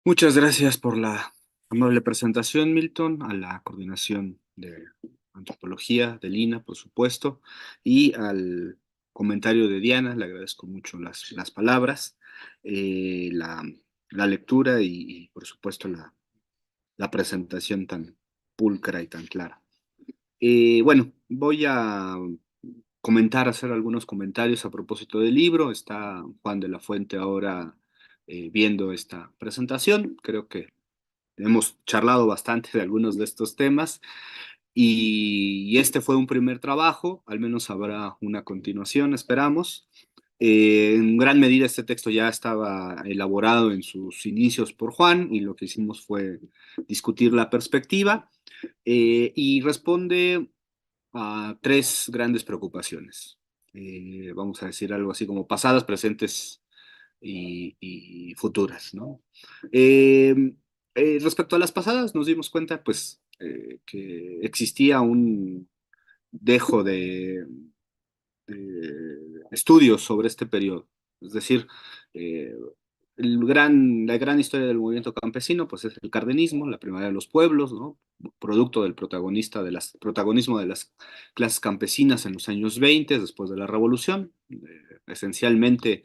Muchas gracias por la amable presentación, Milton, a la coordinación de antropología de Lina, por supuesto, y al comentario de Diana. Le agradezco mucho las palabras, la lectura y, por supuesto, la presentación tan pulcra y tan clara. Bueno, voy a hacer algunos comentarios a propósito del libro. Está Juan de la Fuente ahora viendo esta presentación. Creo que hemos charlado bastante de algunos de estos temas y este fue un primer trabajo, al menos habrá una continuación, esperamos. En gran medida este texto ya estaba elaborado en sus inicios por Juan y lo que hicimos fue discutir la perspectiva y responde a tres grandes preocupaciones. Vamos a decir algo así como pasadas, presentes y futuras, ¿no? Eh, Respecto a las pasadas, nos dimos cuenta, pues, que existía un dejo de estudios sobre este periodo. Es decir, eh, la gran historia del movimiento campesino, pues es el cardenismo, la primavera de los pueblos, ¿no? Producto del protagonismo de las clases campesinas en los años 20, después de la Revolución, esencialmente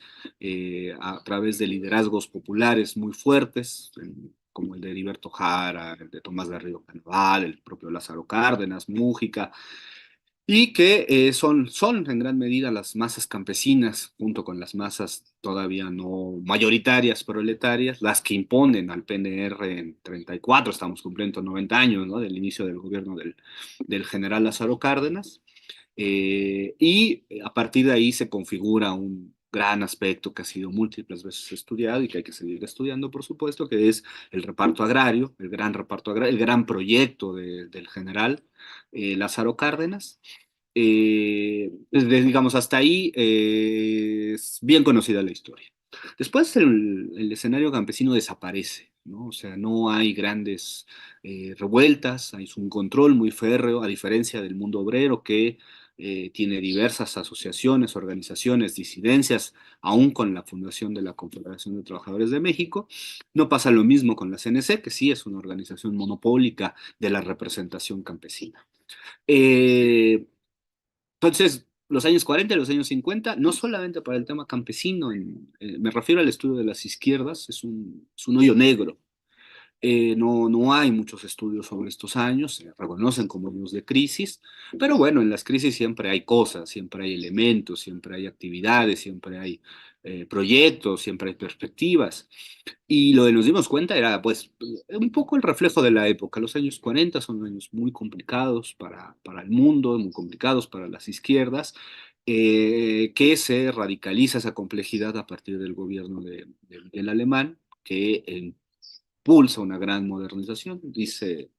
a través de liderazgos populares muy fuertes, como el de Heriberto Jara, el de Tomás Garrido Canoval, el propio Lázaro Cárdenas, Mújica, y que son en gran medida las masas campesinas, junto con las masas todavía no mayoritarias proletarias, las que imponen al PNR en 34, estamos cumpliendo 90 años, ¿no? Del inicio del gobierno del general Lázaro Cárdenas, y a partir de ahí se configura un gran aspecto que ha sido múltiples veces estudiado y que hay que seguir estudiando, por supuesto, que es el reparto agrario, el gran reparto agrario, el gran proyecto del general Lázaro Cárdenas. Digamos, hasta ahí es bien conocida la historia. Después el escenario campesino desaparece, ¿no? O sea, no hay grandes revueltas, hay un control muy férreo, a diferencia del mundo obrero que tiene diversas asociaciones, organizaciones, disidencias, aún con la fundación de la Confederación de Trabajadores de México. No pasa lo mismo con la CNC, que sí es una organización monopólica de la representación campesina. Eh, entonces, los años 40 y los años 50, no solamente para el tema campesino, me refiero al estudio de las izquierdas, es un hoyo negro. No hay muchos estudios sobre estos años, se reconocen como años de crisis, pero bueno, en las crisis siempre hay cosas, siempre hay elementos, siempre hay actividades, siempre hay proyectos, siempre hay perspectivas. Y lo que nos dimos cuenta era, pues, un poco el reflejo de la época. Los años 40 son años muy complicados para el mundo, muy complicados para las izquierdas, que se radicaliza esa complejidad a partir del gobierno del alemán, que impulsa una gran modernización. Dice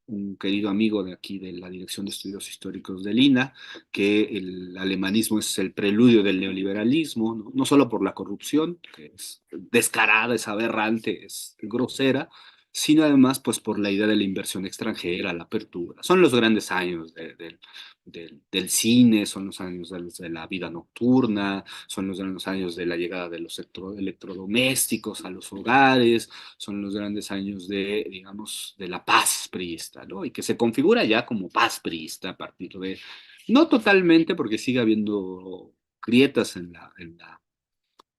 un querido amigo de aquí de la Dirección de Estudios Históricos de Lina, que el alemanismo es el preludio del neoliberalismo, ¿no? No solo por la corrupción, que es descarada, es aberrante, es grosera, sino además pues por la idea de la inversión extranjera, la apertura. Son los grandes años del cine, son los años de la vida nocturna, son los grandes años de la llegada de los electrodomésticos a los hogares, son los grandes años de, digamos, de la paz priista, ¿no? Y que se configura ya como paz priista a partir de, no totalmente, porque sigue habiendo grietas en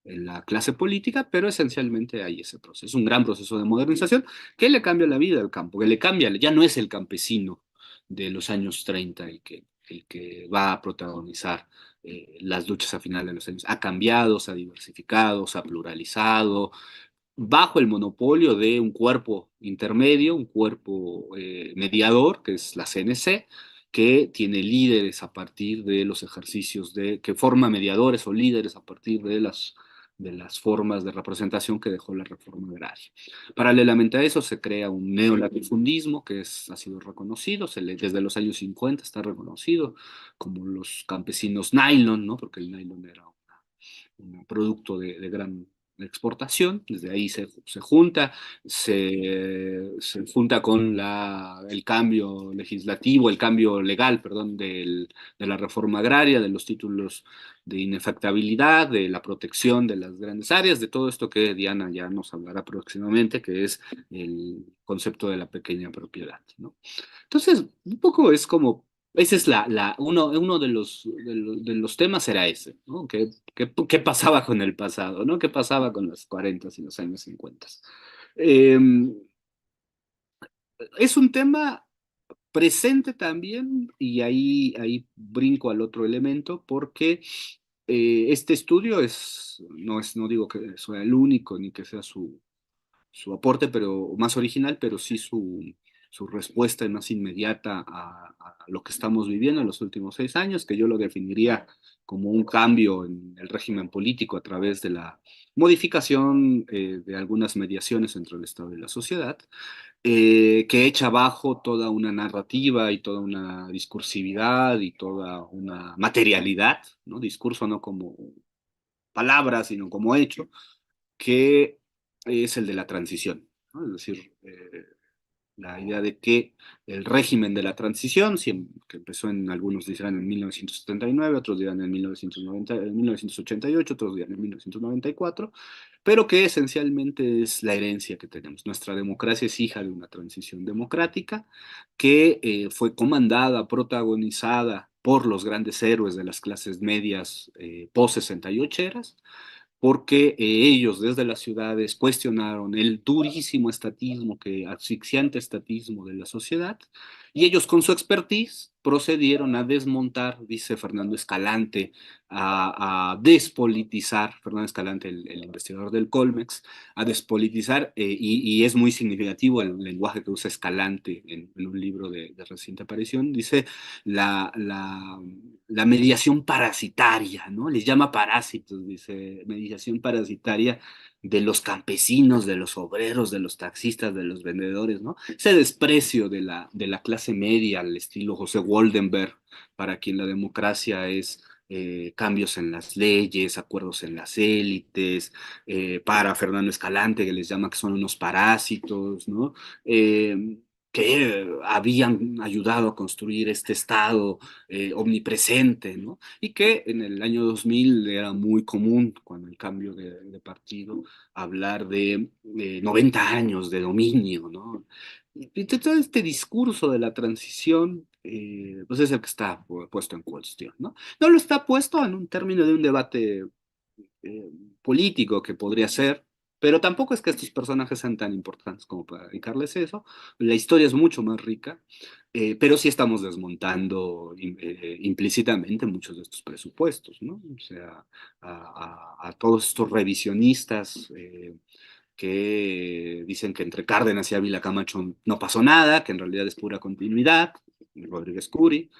la clase política, pero esencialmente hay ese proceso, un gran proceso de modernización que le cambia la vida al campo, que le cambia, ya no es el campesino de los años 30 el que va a protagonizar las luchas a final de los años. Ha cambiado, se ha diversificado, se ha pluralizado, bajo el monopolio de un cuerpo intermedio, un cuerpo mediador, que es la CNC, que tiene líderes a partir de los ejercicios que forma mediadores o líderes a partir de las formas de representación que dejó la reforma agraria. Paralelamente a eso se crea un neolatifundismo que ha sido reconocido, desde los años 50 está reconocido como los campesinos nylon, ¿no? Porque el nylon era un producto de gran exportación, desde ahí se junta con el cambio legislativo, el cambio legal, perdón, de la reforma agraria, de los títulos de inefectabilidad, de la protección de las grandes áreas, de todo esto que Diana ya nos hablará próximamente, que es el concepto de la pequeña propiedad, ¿no? Entonces, un poco es como, ese es uno de los temas era ese, ¿no? ¿Qué pasaba con el pasado, ¿no? ¿Qué pasaba con los 40 y los años 50? Eh, es un tema presente también, y ahí brinco al otro elemento, porque este estudio no digo que sea el único ni que sea su aporte pero más original, pero sí su respuesta más inmediata a lo que estamos viviendo en los últimos 6 años, que yo lo definiría como un cambio en el régimen político a través de la modificación de algunas mediaciones entre el Estado y la sociedad, que echa abajo toda una narrativa y toda una discursividad y toda una materialidad, ¿no? Discurso no como palabra, sino como hecho, que es el de la transición, ¿no? Es decir, la idea de que el régimen de la transición, que empezó algunos dirán en 1979, otros dirán en 1990, en 1988, otros dirán en 1994, pero que esencialmente es la herencia que tenemos. Nuestra democracia es hija de una transición democrática que fue comandada, protagonizada por los grandes héroes de las clases medias post-68eras, porque ellos desde las ciudades cuestionaron el durísimo estatismo, asfixiante estatismo de la sociedad, y ellos con su expertise procedieron a desmontar, dice Fernando Escalante, a despolitizar, Fernando Escalante, el investigador del Colmex, a despolitizar, y es muy significativo el lenguaje que usa Escalante en un libro de reciente aparición, dice la, la, la mediación parasitaria, ¿no? Les llama parásitos, dice, mediación parasitaria de los campesinos, de los obreros, de los taxistas, de los vendedores, ¿no? Ese desprecio de la clase media al estilo José Waldenberg, para quien la democracia es cambios en las leyes, acuerdos en las élites, para Fernando Escalante, que les llama que son unos parásitos, ¿no? Que habían ayudado a construir este Estado omnipresente, ¿no? Y que en el año 2000 era muy común, cuando el cambio de partido, hablar de 90 años de dominio, ¿no? Y todo este discurso de la transición, pues es el que está puesto en cuestión, ¿no? No lo está puesto en un término de un debate eh, político que podría ser, pero tampoco es que estos personajes sean tan importantes como para dedicarles eso. La historia es mucho más rica, pero sí estamos desmontando implícitamente muchos de estos presupuestos, ¿no? O sea, a todos estos revisionistas que dicen que entre Cárdenas y Ávila Camacho no pasó nada, que en realidad es pura continuidad, Rodríguez Curi,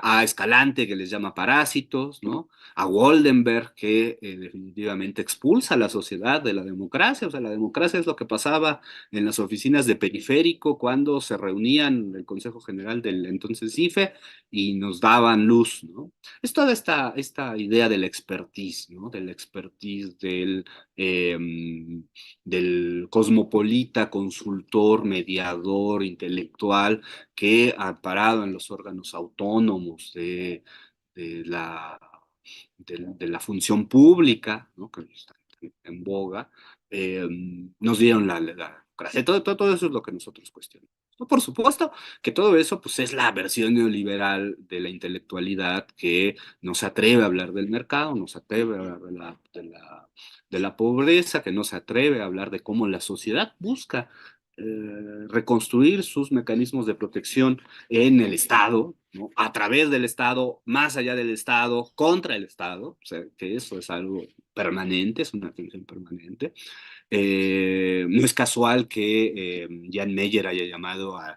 a Escalante, que les llama parásitos, ¿no? A Waldenberg, que definitivamente expulsa a la sociedad de la democracia. O sea, la democracia es lo que pasaba en las oficinas de Periférico cuando se reunían el Consejo General del entonces IFE y nos daban luz, ¿no? Es toda esta idea del expertise, ¿no? Del expertise eh, del cosmopolita, consultor, mediador, intelectual, que ha parado en los órganos autónomos de la, de la función pública, ¿no? Que está en boga, eh, nos dieron la democracia. Todo eso es lo que nosotros cuestionamos. ¿No? Por supuesto que todo eso pues, es la versión neoliberal de la intelectualidad que no se atreve a hablar del mercado, no se atreve a hablar de la pobreza, que no se atreve a hablar de cómo la sociedad busca reconstruir sus mecanismos de protección en el Estado, ¿no? A través del Estado, más allá del Estado, contra el Estado, o sea, que eso es algo permanente, es una tensión permanente. No es casual que Jan Meyer haya llamado a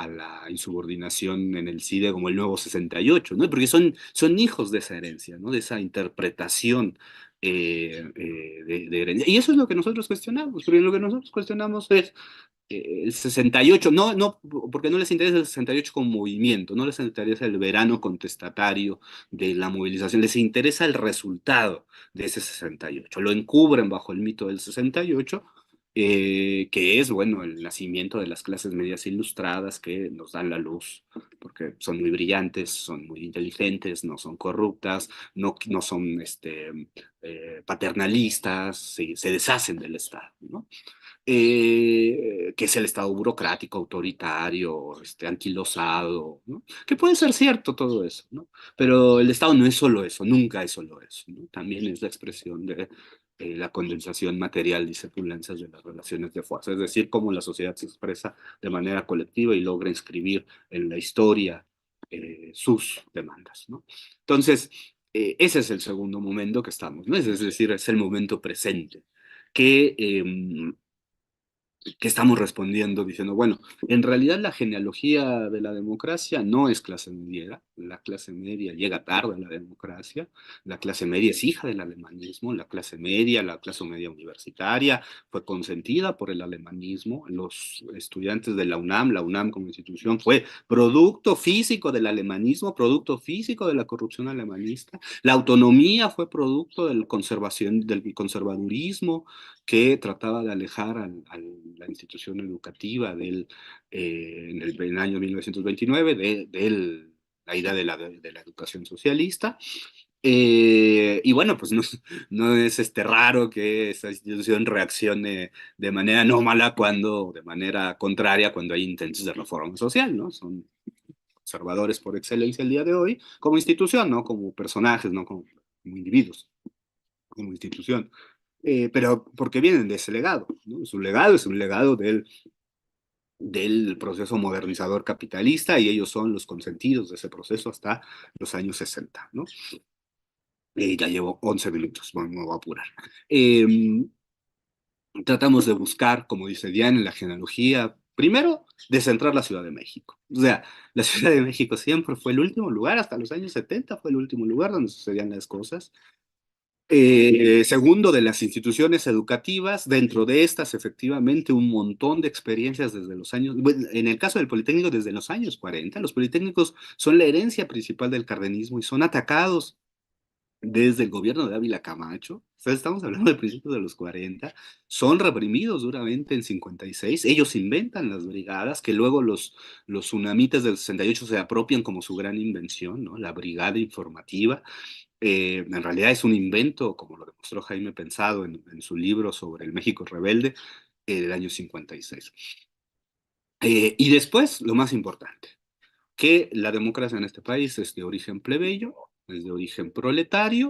la insubordinación en el CIDE como el nuevo 68, ¿no? Porque son hijos de esa herencia, ¿no? De esa interpretación de herencia. Y eso es lo que nosotros cuestionamos, porque lo que nosotros cuestionamos es el 68, no, no, porque no les interesa el 68 como movimiento, no les interesa el verano contestatario de la movilización, les interesa el resultado de ese 68. Lo encubren bajo el mito del 68, que es, bueno, el nacimiento de las clases medias ilustradas que nos dan la luz, porque son muy brillantes, son muy inteligentes, no son corruptas, no son paternalistas, se deshacen del Estado, ¿no? Que es el Estado burocrático, autoritario, anquilosado, ¿no? Que puede ser cierto todo eso, ¿no? Pero el Estado no es solo eso, nunca es solo eso, ¿no? También es la expresión de la condensación material, dice Poulentzas, de las relaciones de fuerza, es decir, cómo la sociedad se expresa de manera colectiva y logra inscribir en la historia sus demandas, ¿no? Entonces, ese es el segundo momento que estamos, ¿no? Es decir, es el momento presente que estamos respondiendo diciendo, bueno, en realidad la genealogía de la democracia no es clase mediera, la clase media llega tarde a la democracia, la clase media es hija del alemanismo, la clase media universitaria fue consentida por el alemanismo, los estudiantes de la UNAM como institución fue producto físico del alemanismo, producto físico de la corrupción alemanista, la autonomía fue producto del conservadurismo, que trataba de alejar la institución educativa en el año 1929 de la idea de la educación socialista. Y bueno, pues no, no es raro que esa institución reaccione de manera anómala de manera contraria, cuando hay intentos de reforma social, ¿no? Son conservadores por excelencia el día de hoy, como institución, no como personajes, no como individuos, como institución. Pero porque vienen de ese legado, ¿no? Su legado es un legado del proceso modernizador capitalista, y ellos son los consentidos de ese proceso hasta los años 60, ¿no? Ya llevo 11 minutos, bueno, me voy a apurar. Eh, Tratamos de buscar, como dice Diana, en la genealogía, primero, descentrar la Ciudad de México. O sea, la Ciudad de México siempre fue el último lugar, hasta los años 70 fue el último lugar donde sucedían las cosas. Segundo, de las instituciones educativas, dentro de estas, efectivamente, un montón de experiencias desde los años, bueno, en el caso del Politécnico, desde los años 40, los politécnicos son la herencia principal del cardenismo y son atacados desde el gobierno de Ávila Camacho. O sea, estamos hablando de principios de los 40, son reprimidos duramente en 56, ellos inventan las brigadas, que luego los tsunamitas del 68 se apropian como su gran invención, ¿no? La brigada informativa. En realidad es un invento, como lo demostró Jaime Pensado en su libro sobre el México rebelde del año 56. Y después, lo más importante, que la democracia en este país es de origen plebeyo, es de origen proletario.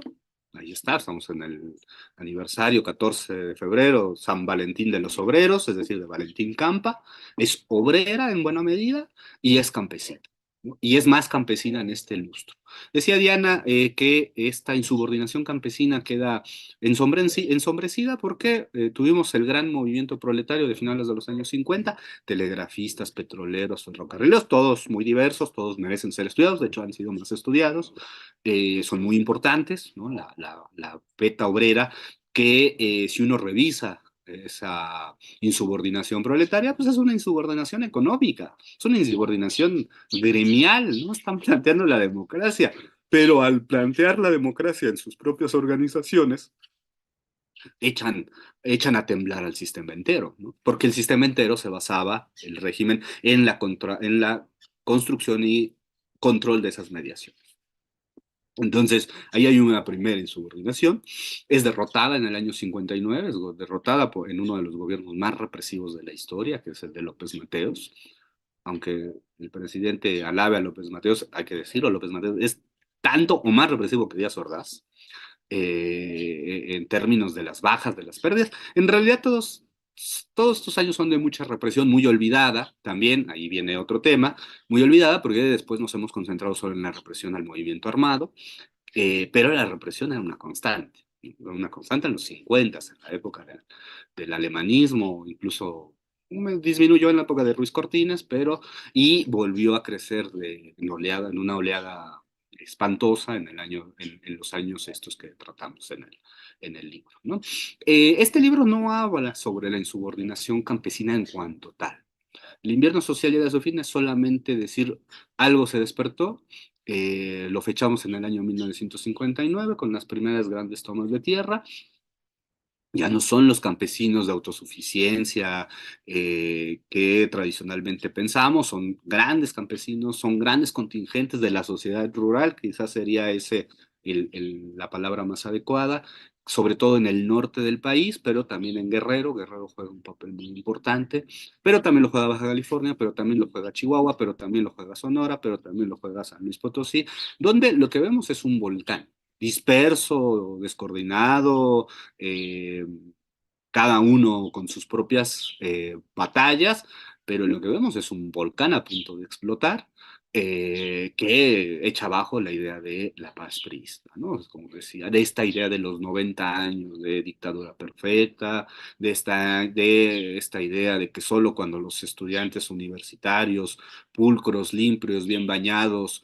Ahí está, estamos en el aniversario 14 de febrero, San Valentín de los Obreros, es decir, de Valentín Campa. Es obrera en buena medida y es campesina, ¿no? Y es más campesina en este lustro. Decía Diana que esta insubordinación campesina queda ensombrecida porque tuvimos el gran movimiento proletario de finales de los años 50, telegrafistas, petroleros, ferrocarrileros, todos muy diversos, todos merecen ser estudiados, de hecho han sido más estudiados, son muy importantes, ¿no? La beta obrera, que si uno revisa esa insubordinación proletaria, pues es una insubordinación económica, es una insubordinación gremial, no están planteando la democracia, pero al plantear la democracia en sus propias organizaciones, echan, echan a temblar al sistema entero, ¿no? Porque el sistema entero se basaba, el régimen, en la construcción y control de esas mediaciones. Entonces, ahí hay una primera insubordinación. Es derrotada en el año 59, es derrotada en uno de los gobiernos más represivos de la historia, que es el de López Mateos. Aunque el presidente alabe a López Mateos, hay que decirlo, López Mateos es tanto o más represivo que Díaz Ordaz, en términos de las bajas, de las pérdidas. En realidad todos estos años son de mucha represión, muy olvidada, también, ahí viene otro tema, muy olvidada, porque después nos hemos concentrado solo en la represión al movimiento armado, pero la represión era una constante en los 50, en la época del alemanismo, incluso disminuyó en la época de Ruiz Cortines, y volvió a crecer en una oleada espantosa en los años estos que tratamos en el libro, ¿no? Este libro no habla sobre la insubordinación campesina en cuanto tal. El invierno social llega a su fin es solamente decir algo se despertó, lo fechamos en el año 1959 con las primeras grandes tomas de tierra. Ya no son los campesinos de autosuficiencia que tradicionalmente pensamos, son grandes campesinos, son grandes contingentes de la sociedad rural, quizás sería ese la palabra más adecuada, sobre todo en el norte del país, pero también en Guerrero. Guerrero juega un papel muy importante, pero también lo juega Baja California, pero también lo juega Chihuahua, pero también lo juega Sonora, pero también lo juega San Luis Potosí, donde lo que vemos es un volcán disperso, descoordinado, eh, cada uno con sus propias batallas, pero lo que vemos es un volcán a punto de explotar, que echa abajo la idea de la paz priista, ¿no? Es como decía, de esta idea de los 90 años de dictadura perfecta, de esta idea de que solo cuando los estudiantes universitarios, pulcros, limpios, bien bañados,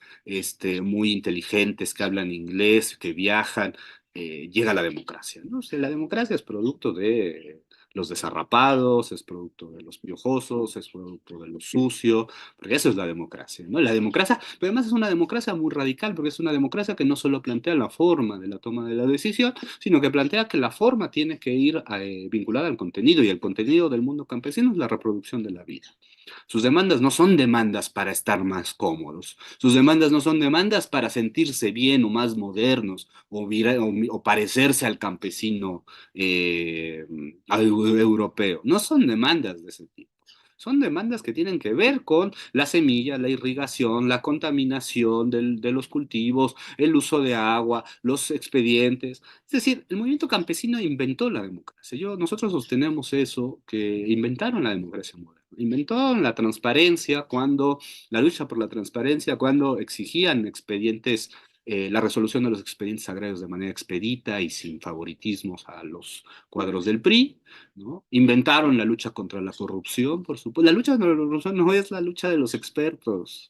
muy inteligentes, que hablan inglés, que viajan, llega la democracia, ¿no? O sea, la democracia es producto de los desarrapados, es producto de los piojosos, es producto de lo sucio, porque eso es la democracia, ¿no? La democracia, pero además es una democracia muy radical, porque es una democracia que no solo plantea la forma de la toma de la decisión, sino que plantea que la forma tiene que ir vinculada al contenido, y el contenido del mundo campesino es la reproducción de la vida. Sus demandas no son demandas para estar más cómodos. Sus demandas no son demandas para sentirse bien o más modernos o parecerse al campesino europeo. No son demandas de ese tipo. Son demandas que tienen que ver con la semilla, la irrigación, la contaminación de los cultivos, el uso de agua, los expedientes. Es decir, el movimiento campesino inventó la democracia. Nosotros sostenemos eso, que inventaron la democracia moderna. Inventó la lucha por la transparencia, cuando exigían expedientes, la resolución de los expedientes agrarios de manera expedita y sin favoritismos a los cuadros del PRI, ¿no? Inventaron la lucha contra la corrupción, por supuesto. La lucha contra la corrupción no es la lucha de los expertos,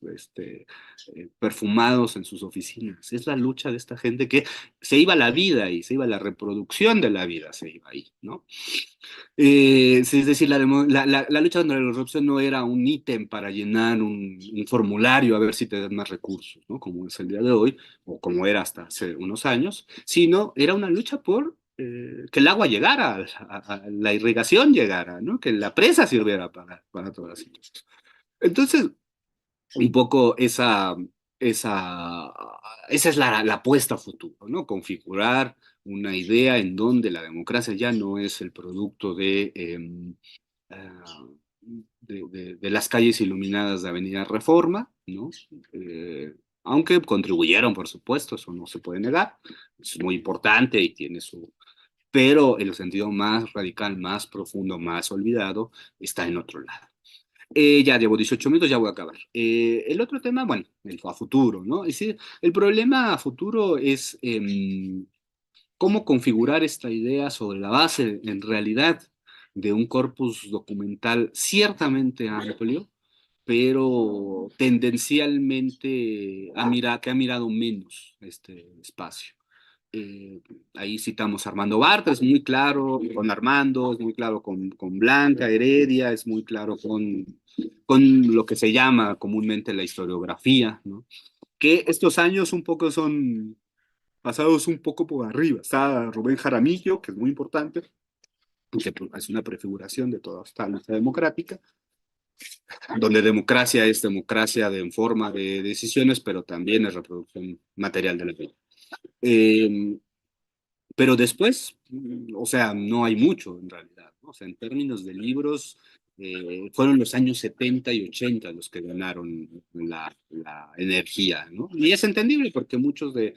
perfumados en sus oficinas, es la lucha de esta gente que se iba la vida y se iba la reproducción de la vida, se iba ahí, ¿no? Sí, es decir, la lucha contra la corrupción no era un ítem para llenar un formulario a ver si te dan más recursos, ¿no? Como es el día de hoy, o como era hasta hace unos años, sino era una lucha por que el agua llegara, la irrigación llegara, ¿no? Que la presa sirviera para todas las industrias. Entonces, un poco esa, esa es la apuesta a futuro, ¿no? Configurar una idea en donde la democracia ya no es el producto ah, de las calles iluminadas de Avenida Reforma, ¿no? Aunque contribuyeron, por supuesto, eso no se puede negar, es muy importante y tiene su... Pero el sentido más radical, más profundo, más olvidado, está en otro lado. Ya llevo 18 minutos, ya voy a acabar. El otro tema, bueno, a futuro, ¿no? Es decir, el problema a futuro es cómo configurar esta idea sobre la base, en realidad, de un corpus documental ciertamente amplio, pero tendencialmente que ha mirado menos este espacio. Eh, Ahí citamos a Armando Bartra, es muy claro con Armando, es muy claro con Blanca Heredia, es muy claro con lo que se llama comúnmente la historiografía, ¿no? Que estos años un poco son pasados un poco por arriba. Está Rubén Jaramillo, que es muy importante, que es una prefiguración de toda esta lucha democrática, donde democracia es democracia en forma de decisiones, pero también es reproducción material de la vida. Eh, Pero después, o sea, no hay mucho en realidad, ¿no? O sea, en términos de libros, fueron los años 70 y 80 los que ganaron la energía, ¿no? Y es entendible porque muchos de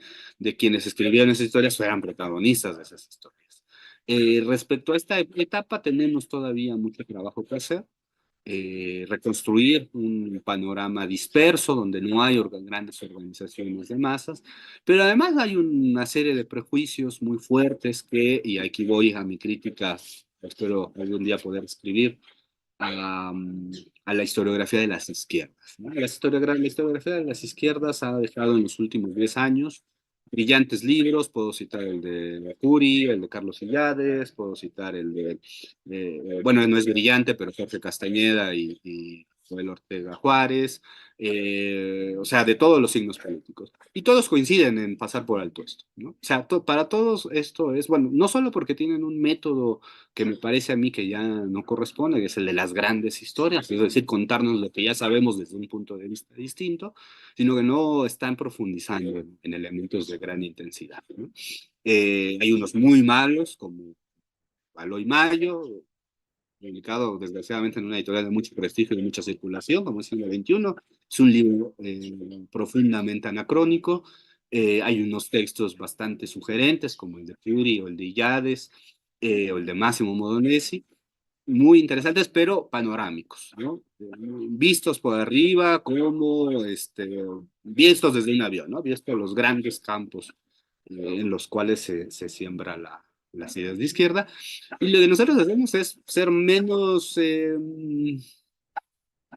quienes escribieron esas historias eran protagonistas de esas historias. Respecto a esta etapa, tenemos todavía mucho trabajo que hacer. Reconstruir un panorama disperso donde no hay grandes organizaciones de masas, pero además hay una serie de prejuicios muy fuertes y aquí voy a mi crítica, espero algún día poder escribir, a, a la historiografía de las izquierdas, ¿no? La historiografía de las izquierdas ha dejado en los últimos 10 años brillantes libros. Puedo citar el de Curi, el de Carlos Illades, puedo citar el bueno, no es brillante, pero Jorge Castañeda y Joel Ortega Juárez, o sea, de todos los signos políticos. Y todos coinciden en pasar por alto esto, ¿no? O sea, para todos esto es, bueno, no solo porque tienen un método que me parece a mí que ya no corresponde, que es el de las grandes historias, es decir, contarnos lo que ya sabemos desde un punto de vista distinto, sino que no están profundizando en elementos de gran intensidad, ¿no? Hay unos muy malos, como Aloy Mayo, publicado desgraciadamente en una editorial de mucho prestigio y de mucha circulación, como es Siglo XXI. Es un libro profundamente anacrónico. Hay unos textos bastante sugerentes, como el de Fury o el de Illades, o el de Massimo Modonesi, muy interesantes, pero panorámicos, ¿no? Vistos por arriba, como vistos desde un avión, ¿no? Vistos los grandes campos en los cuales se siembra las ideas de izquierda. Y lo que nosotros hacemos es ser menos,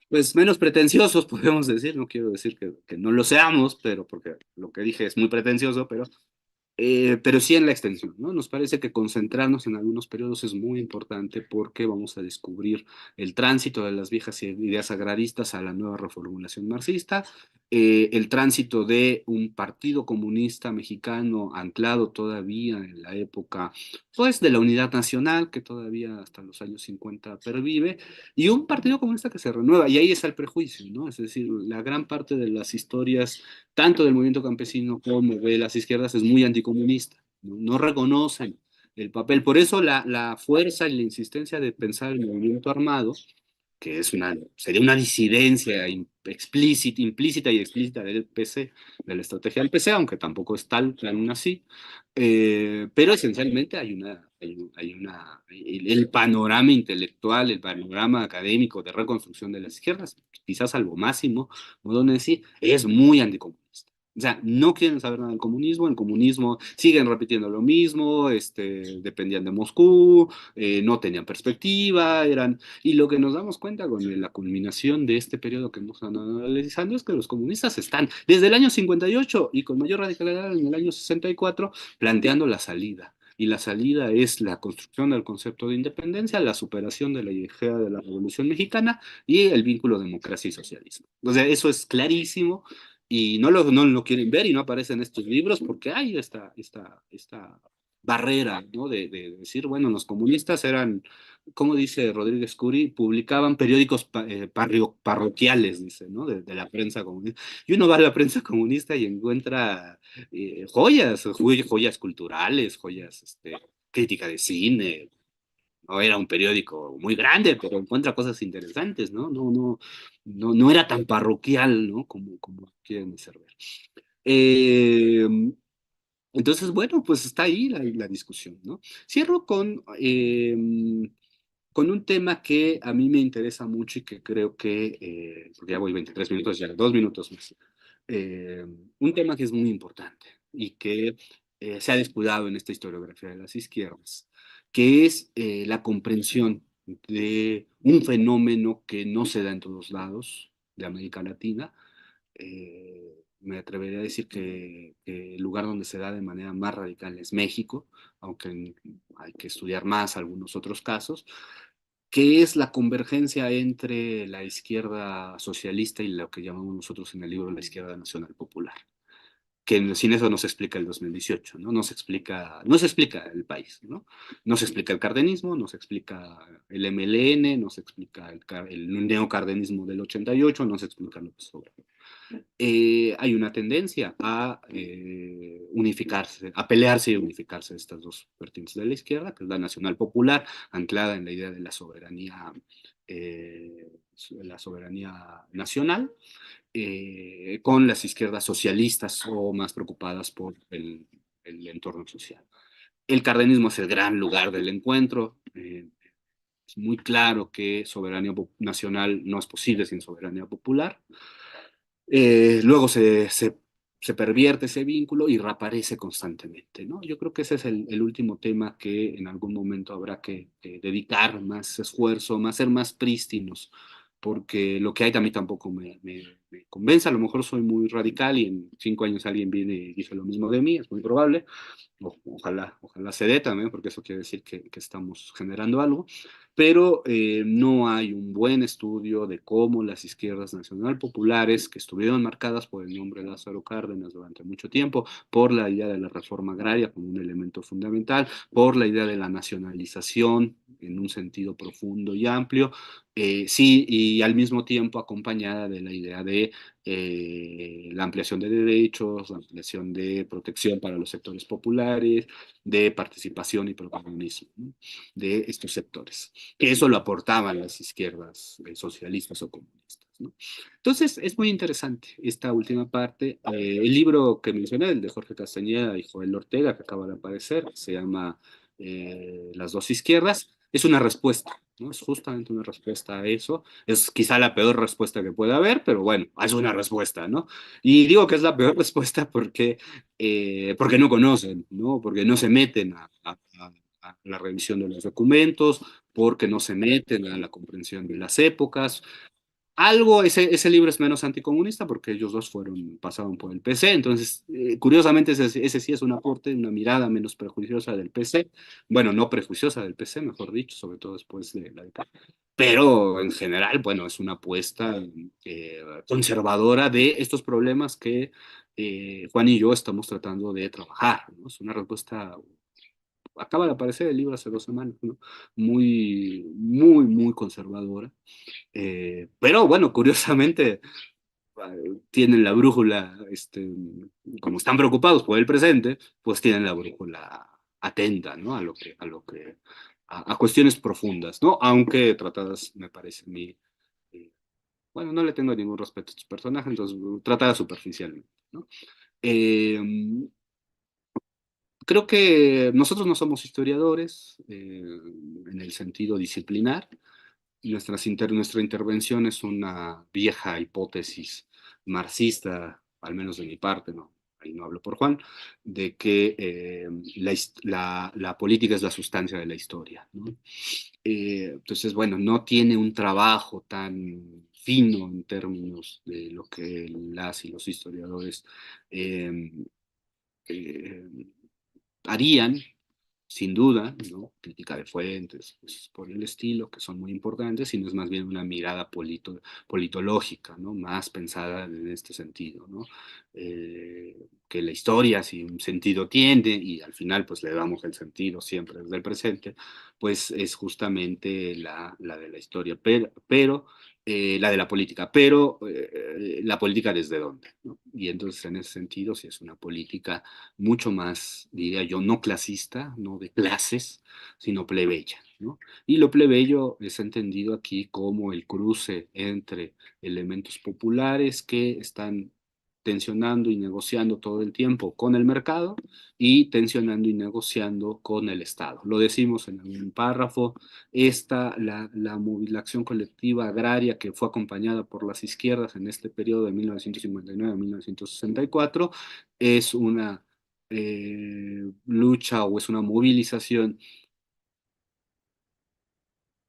pues menos pretenciosos, podemos decir. No quiero decir que no lo seamos, pero porque lo que dije es muy pretencioso, pero sí en la extensión, ¿no? Nos parece que concentrarnos en algunos periodos es muy importante porque vamos a descubrir el tránsito de las viejas ideas agraristas a la nueva reformulación marxista, el tránsito de un partido comunista mexicano anclado todavía en la época, pues, de la unidad nacional, que todavía hasta los años 50 pervive, y un partido comunista que se renueva, y ahí está el prejuicio, ¿no? Es decir, la gran parte de las historias tanto del movimiento campesino como de las izquierdas es muy anticomunista, no, no reconocen el papel. Por eso la fuerza y la insistencia de pensar el movimiento armado, que es sería una disidencia implícita y explícita del PC, de la estrategia del PC, aunque tampoco es tal plan así, pero esencialmente el panorama intelectual, el panorama académico de reconstrucción de las izquierdas, quizás salvo Máximo Modonesi, es muy anticomunista. O sea, no quieren saber nada del comunismo, el comunismo siguen repitiendo lo mismo, dependían de Moscú, no tenían perspectiva, y lo que nos damos cuenta con la culminación de este periodo que hemos analizando es que los comunistas están desde el año 58 y con mayor radicalidad en el año 64 planteando la salida. Y la salida es la construcción del concepto de independencia, la superación de la idea de la Revolución Mexicana y el vínculo democracia y socialismo. O sea, eso es clarísimo y no lo quieren ver y no aparece en estos libros porque hay esta barrera, ¿no? De decir, bueno, los comunistas eran, como dice Rodríguez Curi, publicaban periódicos parroquiales, dice, ¿no? De la prensa comunista. Y uno va a la prensa comunista y encuentra joyas culturales, joyas, crítica de cine. No era un periódico muy grande, pero encuentra cosas interesantes, ¿no? No era tan parroquial, ¿no? Como quieren hacer ver. Eh, entonces, bueno, pues está ahí la discusión, ¿no? Cierro con un tema que a mí me interesa mucho y que creo que, porque ya voy 23 minutos, ya 2 minutos más, eh, un tema que es muy importante y que se ha descuidado en esta historiografía de las izquierdas, que es la comprensión de un fenómeno que no se da en todos lados de América Latina. Me atrevería a decir que el lugar donde se da de manera más radical es México, aunque hay que estudiar más algunos otros casos, que es la convergencia entre la izquierda socialista y lo que llamamos nosotros en el libro la izquierda nacional popular, que sin eso no se explica el 2018, ¿no? No se explica el país, ¿no? No se explica el cardenismo, no se explica el MLN, no se explica el neocardenismo del 88, no se explica lo que sobra. Hay una tendencia a unificarse, a pelearse y unificarse estas dos vertientes de la izquierda, que es la nacional popular, anclada en la idea de la soberanía nacional, con las izquierdas socialistas o más preocupadas por el entorno social. El cardenismo es el gran lugar del encuentro. Es muy claro que soberanía nacional no es posible sin soberanía popular. Luego se se pervierte ese vínculo y reaparece constantemente, ¿no? Yo creo que ese es el último tema que en algún momento habrá que dedicar más esfuerzo, más ser más prístinos, porque lo que hay también tampoco me convence. A lo mejor soy muy radical y en 5 años alguien viene y dice lo mismo de mí, es muy probable. Ojalá se dé también, porque eso quiere decir que estamos generando algo, pero no hay un buen estudio de cómo las izquierdas nacional populares, que estuvieron marcadas por el nombre de Lázaro Cárdenas durante mucho tiempo, por la idea de la reforma agraria como un elemento fundamental, por la idea de la nacionalización en un sentido profundo y amplio, sí, y al mismo tiempo acompañada de la idea de la ampliación de derechos, la ampliación de protección para los sectores populares, de participación y protagonismo, ¿no? De estos sectores, que eso lo aportaban las izquierdas socialistas o comunistas, ¿no? Entonces, es muy interesante esta última parte. El libro que mencioné, el de Jorge Castañeda y Joel Ortega, que acaba de aparecer, se llama Las dos izquierdas, es una respuesta, ¿no? Es justamente una respuesta a eso. Es quizá la peor respuesta que puede haber, pero bueno, es una respuesta, ¿no? Y digo que es la peor respuesta porque no conocen, ¿no? Porque no se meten a la revisión de los documentos, porque no se meten a la comprensión de las épocas. Algo, ese libro es menos anticomunista porque ellos dos pasaron por el PC, entonces, curiosamente, ese sí es un aporte, una mirada menos prejuiciosa del PC, bueno, no prejuiciosa del PC, mejor dicho, sobre todo después de la década, pero en general, bueno, es una apuesta conservadora de estos problemas que Juan y yo estamos tratando de trabajar, ¿no? Es una respuesta, acaba de aparecer el libro hace 2 semanas, ¿no? Muy conservadora, pero bueno, curiosamente tienen la brújula, como están preocupados por el presente, pues tienen la brújula atenta, ¿no? A cuestiones profundas, ¿no? Aunque tratadas, me parece a mí, eh, bueno, no le tengo ningún respeto a estos personajes, entonces tratadas superficialmente, ¿no? Eh, Creo que nosotros no somos historiadores en el sentido disciplinar. Nuestra intervención es una vieja hipótesis marxista, al menos de mi parte, ¿no? Ahí no hablo por Juan, de que la política es la sustancia de la historia, ¿no? Entonces, bueno, no tiene un trabajo tan fino en términos de lo que las y los historiadores eh, eh, harían, sin duda, ¿no? Crítica de fuentes, pues, por el estilo, que son muy importantes, sino es más bien una mirada politológica, ¿no? Más pensada en este sentido, ¿no? Que la historia, si un sentido tiene, y al final pues le damos el sentido siempre desde el presente, pues es justamente la de la historia, pero la de la política, pero la política desde dónde, ¿no? Y entonces en ese sentido, si es una política mucho más, diría yo, no clasista, no de clases, sino plebeya, ¿no? Y lo plebeyo es entendido aquí como el cruce entre elementos populares que están tensionando y negociando todo el tiempo con el mercado y tensionando y negociando con el Estado. Lo decimos en un párrafo, la acción colectiva agraria que fue acompañada por las izquierdas en este periodo de 1959 a 1964 es una lucha o es una movilización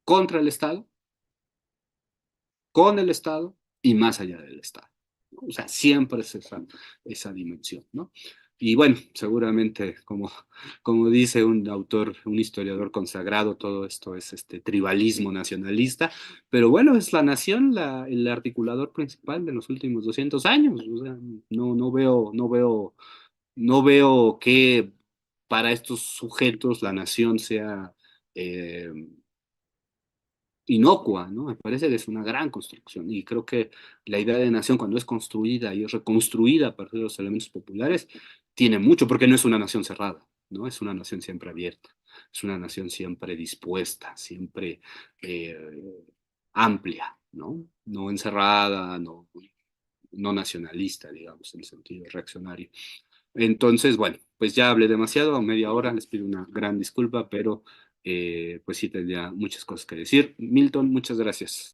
contra el Estado, con el Estado y más allá del Estado, ¿no? O sea, siempre es esa dimensión, ¿no? Y bueno, seguramente, como dice un autor, un historiador consagrado, todo esto es este tribalismo nacionalista, pero bueno, es la nación el articulador principal de los últimos 200 años. O sea, no veo que para estos sujetos la nación sea eh, inocua, ¿no? Me parece que es una gran construcción y creo que la idea de nación cuando es construida y es reconstruida a partir de los elementos populares tiene mucho porque no es una nación cerrada, ¿no? Es una nación siempre abierta, es una nación siempre dispuesta, siempre eh, amplia, ¿no? No encerrada, no nacionalista, digamos, en el sentido reaccionario. Entonces, bueno, pues ya hablé demasiado, a media hora, les pido una gran disculpa, pero pues sí tendría muchas cosas que decir. Milton, muchas gracias.